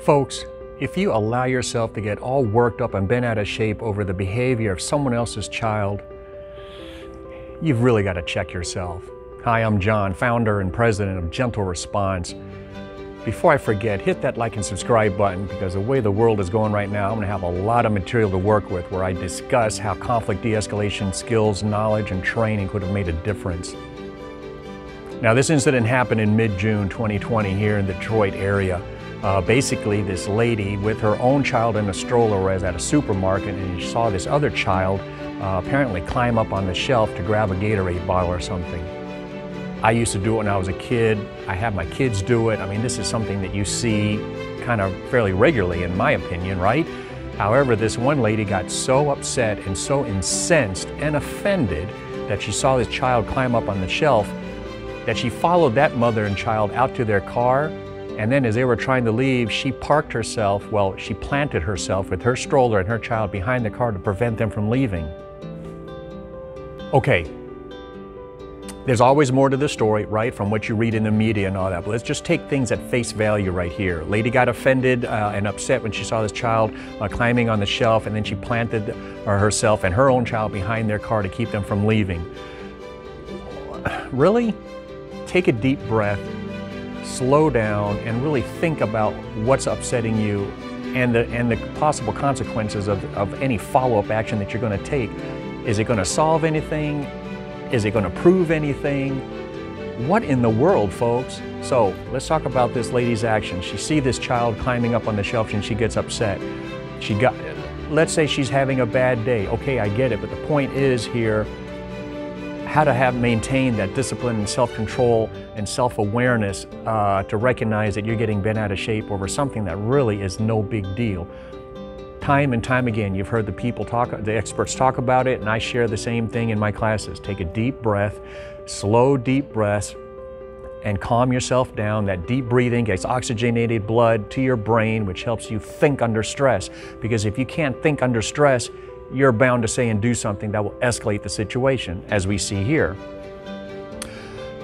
Folks, if you allow yourself to get all worked up and bent out of shape over the behavior of someone else's child, you've really got to check yourself. Hi, I'm John, founder and president of Gentle Response. Before I forget, hit that like and subscribe button, because the way the world is going right now, I'm going to have a lot of material to work with where I discuss how conflict de-escalation skills, knowledge, and training could have made a difference. Now, this incident happened in mid-June 2020 here in the Detroit area. Basically, this lady with her own child in a stroller was at a supermarket, and she saw this other child apparently climb up on the shelf to grab a Gatorade bottle or something. I used to do it when I was a kid. I have my kids do it. I mean, this is something that you see kind of fairly regularly, in my opinion, right? However, this one lady got so upset and so incensed and offended that she saw this child climb up on the shelf that she followed that mother and child out to their car. And then as they were trying to leave, she parked herself, well, she planted herself with her stroller and her child behind the car to prevent them from leaving. Okay, there's always more to the story, right, from what you read in the media and all that, but let's just take things at face value right here. Lady got offended and upset when she saw this child climbing on the shelf, and then she planted herself and her own child behind their car to keep them from leaving. Really? Take a deep breath. Slow down and really think about what's upsetting you and the possible consequences of any follow-up action that you're going to take. Is it going to solve anything? Is it going to prove anything? What in the world, folks? So let's talk about this lady's action. She sees this child climbing up on the shelf and she gets upset. Let's say she's having a bad day. Okay, I get it, but the point is here, how to maintain that discipline and self-control and self-awareness to recognize that you're getting bent out of shape over something that really is no big deal. Time and time again, you've heard the experts talk about it, and I share the same thing in my classes. Take a deep breath, slow deep breaths, and calm yourself down. That deep breathing gets oxygenated blood to your brain, which helps you think under stress. Because if you can't think under stress, you're bound to say and do something that will escalate the situation, as we see here.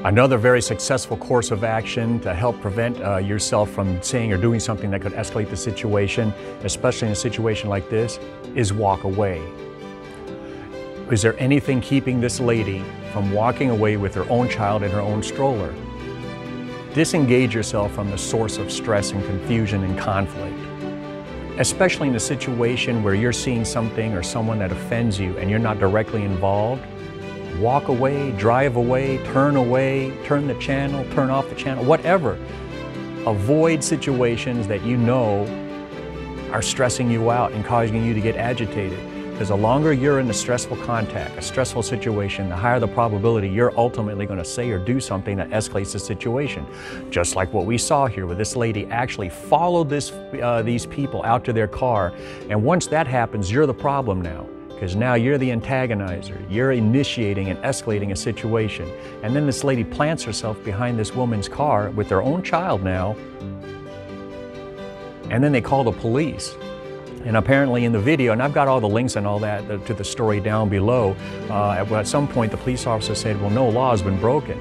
Another very successful course of action to help prevent yourself from saying or doing something that could escalate the situation, especially in a situation like this, is walk away. Is there anything keeping this lady from walking away with her own child in her own stroller? Disengage yourself from the source of stress and confusion and conflict. Especially in a situation where you're seeing something or someone that offends you and you're not directly involved. Walk away, drive away, turn the channel, turn off the channel, whatever. Avoid situations that you know are stressing you out and causing you to get agitated. Because the longer you're in a stressful contact, a stressful situation, the higher the probability you're ultimately going to say or do something that escalates the situation. Just like what we saw here, where this lady actually followed these people out to their car. And once that happens, you're the problem now. Because now you're the antagonizer. You're initiating and escalating a situation. And then this lady plants herself behind this woman's car with their own child now. And then they call the police. And apparently in the video, and I've got all the links and all that to the story down below, at some point the police officer said, well, no law has been broken.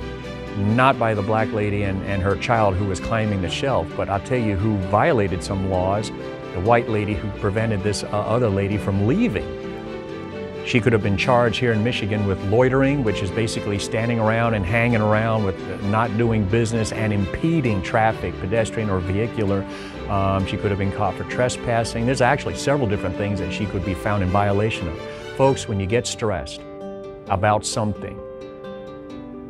Not by the black lady and her child who was climbing the shelf, but I'll tell you who violated some laws, the white lady who prevented this other lady from leaving. She could have been charged here in Michigan with loitering, which is basically standing around and hanging around with not doing business and impeding traffic, pedestrian or vehicular. She could have been caught for trespassing. There's actually several different things that she could be found in violation of. Folks, when you get stressed about something,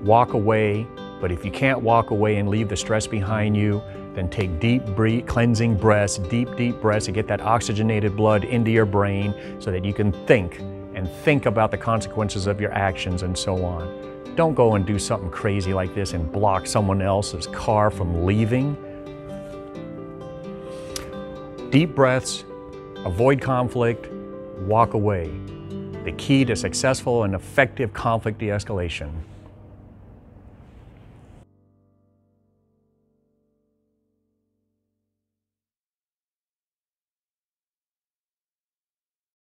walk away. But if you can't walk away and leave the stress behind you, then take deep cleansing breaths, deep breaths to get that oxygenated blood into your brain so that you can think about the consequences of your actions and so on. Don't go and do something crazy like this and block someone else's car from leaving. Deep breaths, avoid conflict, walk away. The key to successful and effective conflict de-escalation.